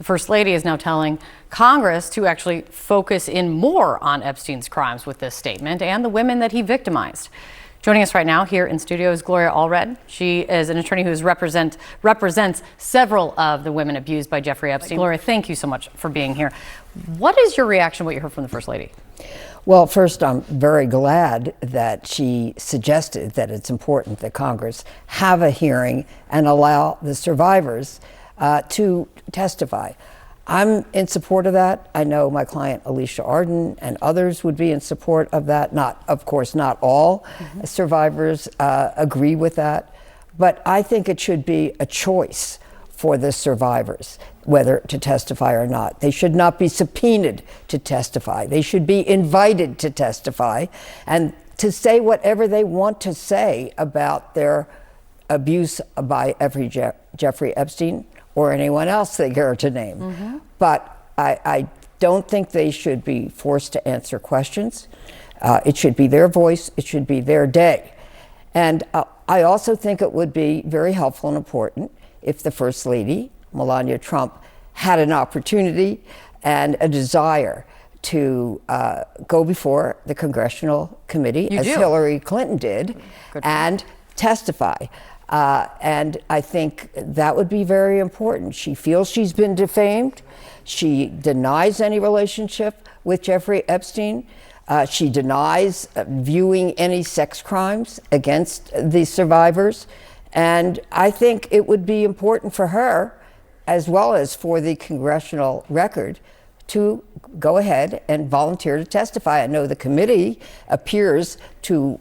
First Lady is now telling Congress to actually focus in more on Epstein's crimes with this statement and the women that he victimized. Joining us right now here in studio is Gloria Allred. She is an attorney who represents several of the women abused by Jeffrey Epstein. Gloria, thank you so much for being here. What is your reaction to what you heard from the First Lady? Well, first, I'm very glad that she suggested that it's important that Congress have a hearing and allow the survivors to testify. I'm in support of that. I know my client Alicia Arden and others would be in support of that. Of course, not all survivors agree with that, but I think it should be a choice for the survivors whether to testify or not. They should not be subpoenaed to testify. They should be invited to testify and to say whatever they want to say about their abuse by Jeffrey Epstein or anyone else they care to name. But I don't think they should be forced to answer questions. It should be their voice. It should be their day. And I also think it would be very helpful and important if the First Lady, Melania Trump, had an opportunity and a desire to go before the Congressional Committee, as Hillary Clinton did, and testify. And I think that would be very important. She feels she's been defamed. She denies any relationship with Jeffrey Epstein. She denies viewing any sex crimes against the survivors. And I think it would be important for her, as well as for the congressional record, to go ahead and volunteer to testify. I know the committee appears to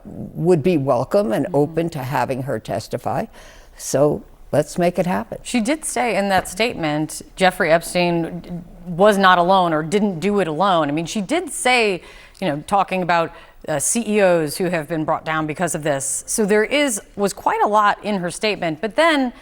would be welcome and open to having her testify. So let's make it happen. She did say in that statement, Jeffrey Epstein was not alone or didn't do it alone. I mean, she did say, talking about CEOs who have been brought down because of this. So there was quite a lot in her statement, but then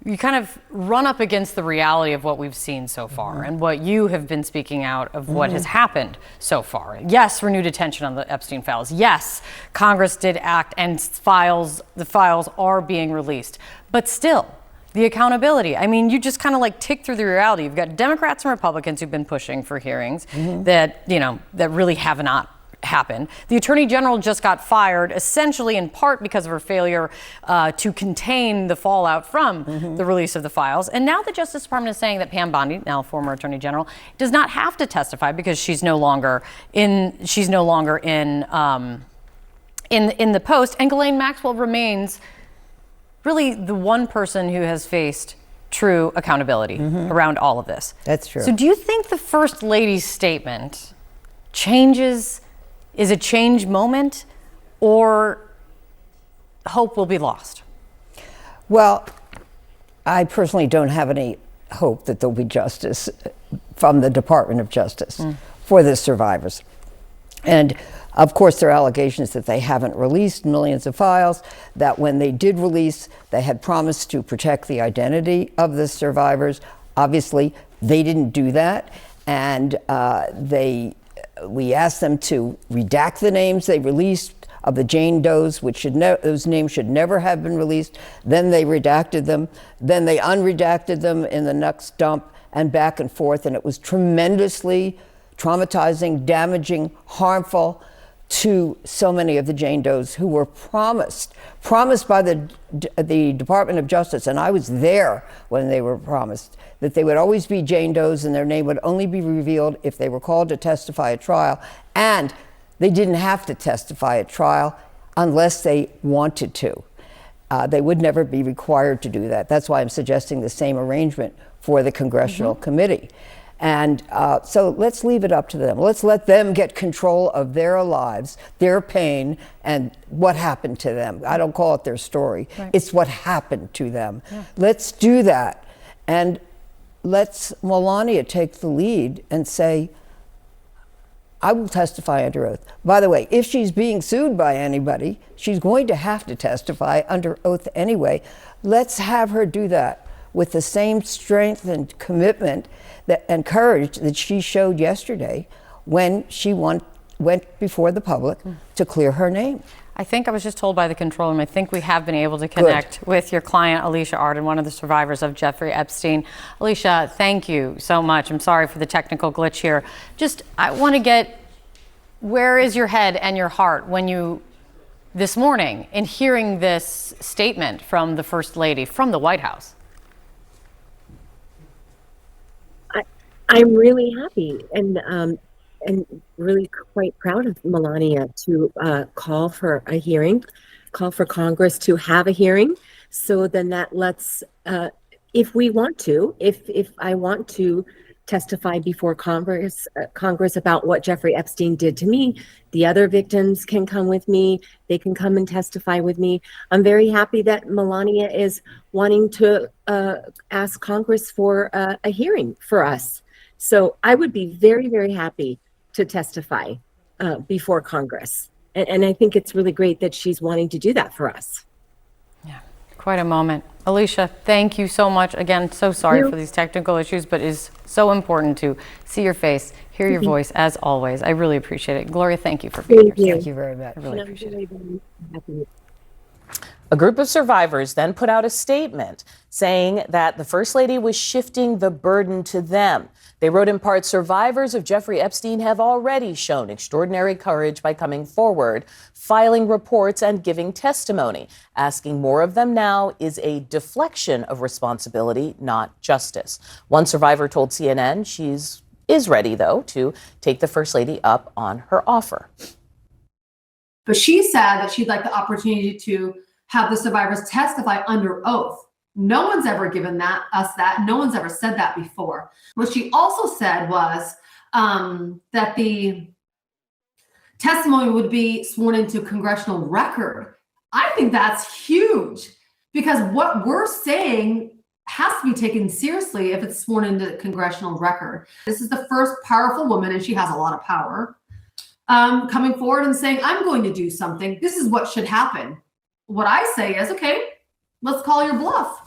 you kind of run up against the reality of what we've seen so far and what you have been speaking out of what has happened so far. Yes, renewed attention on the Epstein files. Yes, Congress did act and the files are being released, but still the accountability. I mean, you just kind of like tick through the reality. You've got Democrats and Republicans who've been pushing for hearings that really have not happened. The Attorney General just got fired, essentially in part because of her failure to contain the fallout from the release of the files. And now the Justice Department is saying that Pam Bondi, now former Attorney General, does not have to testify because she's no longer in the post. And Ghislaine Maxwell remains really the one person who has faced true accountability around all of this. That's true. So do you think the First Lady's statement is a change moment, or hope will be lost? Well, I personally don't have any hope that there'll be justice from the Department of Justice for the survivors. And of course, there are allegations that they haven't released millions of files, that when they did release, they had promised to protect the identity of the survivors. Obviously, they didn't do that, and we asked them to redact the names they released of the Jane Does, those names should never have been released. Then they redacted them. Then they unredacted them in the next dump, and back and forth. And it was tremendously traumatizing, damaging, harmful to so many of the Jane Does who were promised by the Department of Justice, and I was there when they were promised, that they would always be Jane Does and their name would only be revealed if they were called to testify at trial, and they didn't have to testify at trial unless they wanted to. They would never be required to do that. That's why I'm suggesting the same arrangement for the Congressional Committee. And so let's leave it up to them. Let's let them get control of their lives, their pain, and what happened to them. I don't call it their story. Right. It's what happened to them. Yeah. Let's do that. And let's Melania take the lead and say, I will testify under oath. By the way, if she's being sued by anybody, she's going to have to testify under oath anyway. Let's have her do that with the same strength and commitment and courage that she showed yesterday when she went before the public to clear her name. I think I was just told by the control room, I think we have been able to connect with your client, Alicia Arden, one of the survivors of Jeffrey Epstein. Alicia, thank you so much. I'm sorry for the technical glitch here. I want to get, where is your head and your heart when you, this morning, in hearing this statement from the First Lady, from the White House? I'm really happy and really quite proud of Melania to call for a hearing, call for Congress to have a hearing. So then that lets, if we want to, if I want to testify before Congress about what Jeffrey Epstein did to me, the other victims can come with me. They can come and testify with me. I'm very happy that Melania is wanting to ask Congress for a hearing for us. So I would be very, very happy to testify before Congress. And I think it's really great that she's wanting to do that for us. Yeah, quite a moment. Alicia, thank you so much. Again, so sorry for these technical issues, but it's so important to see your face, hear your voice, as always. I really appreciate it. Gloria, thank you for being here. Thank you very much. I really appreciate it. A group of survivors then put out a statement saying that the First Lady was shifting the burden to them. They wrote in part, survivors of Jeffrey Epstein have already shown extraordinary courage by coming forward, filing reports and giving testimony. Asking more of them now is a deflection of responsibility, not justice. One survivor told CNN she is ready, though, to take the First Lady up on her offer. But she said that she'd like the opportunity to have the survivors testify under oath. No one's ever given us that. No one's ever said that before. What she also said was that the testimony would be sworn into congressional record. I think that's huge because what we're saying has to be taken seriously if it's sworn into congressional record. This is the first powerful woman, and she has a lot of power, coming forward and saying, I'm going to do something. This is what should happen. What I say is, okay, let's call your bluff.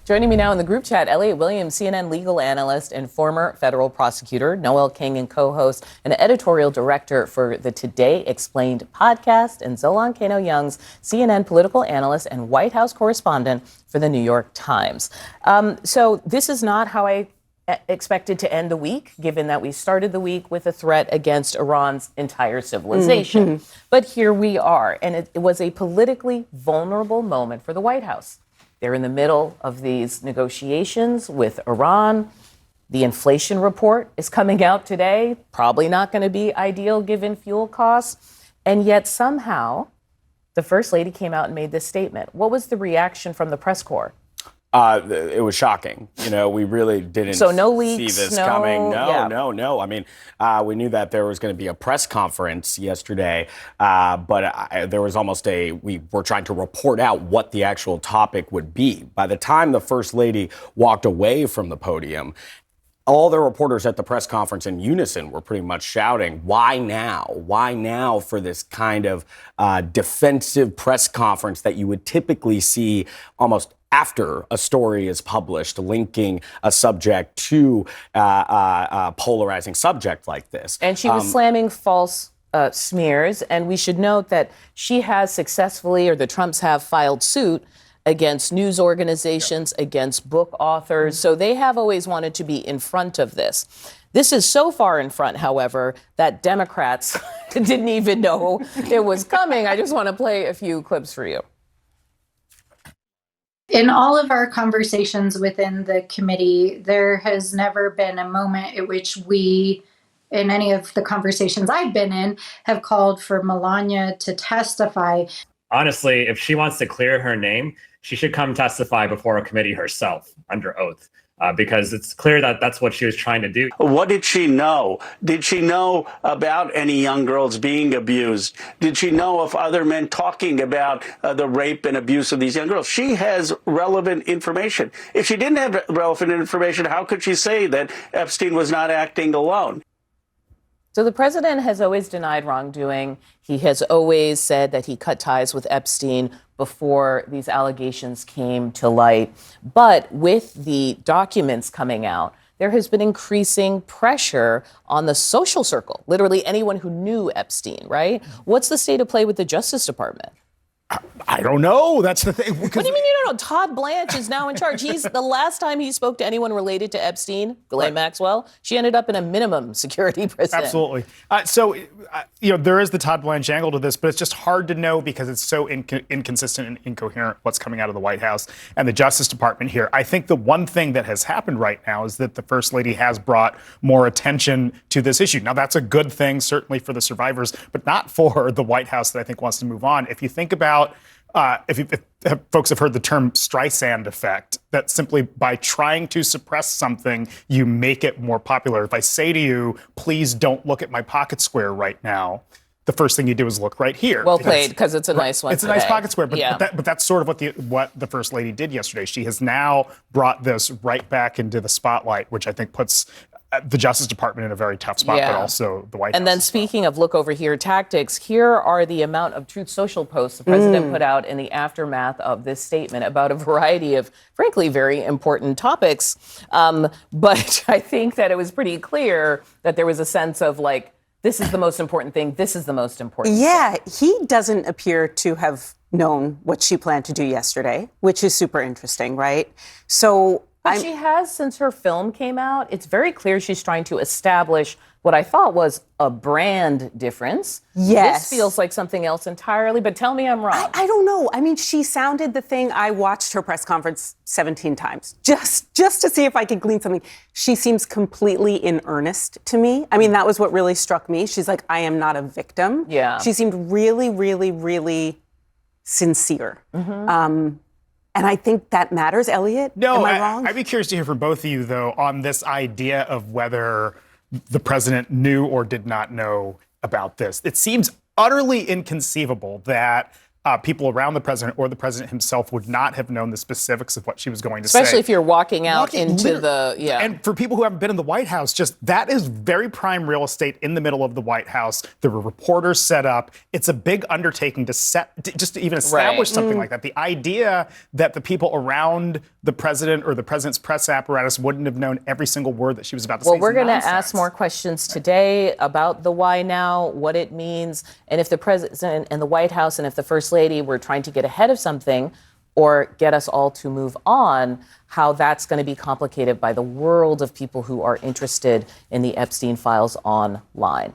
Joining me now in the group chat, Elliot Williams, CNN legal analyst and former federal prosecutor, Noel King and co-host and editorial director for the Today Explained podcast, and Zolan Kano-Youngs, CNN political analyst and White House correspondent for the New York Times. So this is not how I expected to end the week, given that we started the week with a threat against Iran's entire civilization. Mm-hmm. But here we are, and it was a politically vulnerable moment for the White House. They're in the middle of these negotiations with Iran. The inflation report is coming out today, probably not going to be ideal given fuel costs. And yet somehow the First Lady came out and made this statement. What was the reaction from the press corps? It was shocking. You know, we really didn't see this coming. No. I mean, we knew that there was going to be a press conference yesterday, but there was almost we were trying to report out what the actual topic would be. By the time the First Lady walked away from the podium, all the reporters at the press conference in unison were pretty much shouting, why now? Why now for this kind of defensive press conference that you would typically see almost after a story is published, linking a subject to a polarizing subject like this. And she was slamming false smears. And we should note that she has successfully, or the Trumps have, filed suit against news organizations, against book authors. So they have always wanted to be in front of this. This is so far in front, however, that Democrats didn't even know it was coming. I just want to play a few clips for you. In all of our conversations within the committee, there has never been a moment at which we, in any of the conversations I've been in, have called for Melania to testify. Honestly, if she wants to clear her name, she should come testify before a committee herself under oath. Because it's clear that that's what she was trying to do. What did she know? Did she know about any young girls being abused? Did she know of other men talking about the rape and abuse of these young girls? She has relevant information. If she didn't have relevant information, how could she say that Epstein was not acting alone? So the president has always denied wrongdoing. He has always said that he cut ties with Epstein before these allegations came to light. But with the documents coming out there has been increasing pressure on the social circle, literally anyone who knew Epstein, right? What's the state of play with the Justice Department? I don't know. That's the thing. What do you mean you don't know? Todd Blanche is now in charge. He's the last time he spoke to anyone related to Epstein, Ghislaine Maxwell, she ended up in a minimum security prison. Absolutely. There is the Todd Blanche angle to this, but it's just hard to know because it's so inconsistent and incoherent what's coming out of the White House and the Justice Department here. I think the one thing that has happened right now is that the First Lady has brought more attention to this issue. Now, that's a good thing, certainly for the survivors, but not for the White House that I think wants to move on. If you think about if folks have heard the term Streisand effect, that simply by trying to suppress something, you make it more popular. If I say to you, please don't look at my pocket square right now, the first thing you do is look right here. Well played, because it's a nice one. It's today. A nice pocket square, but that's sort of what the First Lady did yesterday. She has now brought this right back into the spotlight, which I think puts the Justice Department in a very tough spot, but also the White House. And then speaking of look over here tactics, here are the amount of Truth Social posts the president put out in the aftermath of this statement about a variety of, frankly, very important topics. But I think that it was pretty clear that there was a sense of like, this is the most important thing. This is the most important thing. He doesn't appear to have known what she planned to do yesterday, which is super interesting, right? But she has, since her film came out, it's very clear she's trying to establish what I thought was a brand difference. Yes. This feels like something else entirely, but tell me I'm wrong. I don't know. I mean, she sounded the thing. I watched her press conference 17 times just to see if I could glean something. She seems completely in earnest to me. I mean, that was what really struck me. She's like, I am not a victim. Yeah. She seemed really, really, really sincere. And I think that matters, Elliot. No, am I wrong? I'd be curious to hear from both of you, though, on this idea of whether the president knew or did not know about this. It seems utterly inconceivable that people around the president or the president himself would not have known the specifics of what she was going to say. Especially if you're walking out into the, And for people who haven't been in the White House, just that is very prime real estate in the middle of the White House. There were reporters set up. It's a big undertaking to even establish something like that. The idea that the people around the president or the president's press apparatus wouldn't have known every single word that she was about to say. Well, we're going to ask more questions today about the why now, what it means, and if the president and the White House and if the First Lady were trying to get ahead of something or get us all to move on, how that's going to be complicated by the world of people who are interested in the Epstein files online.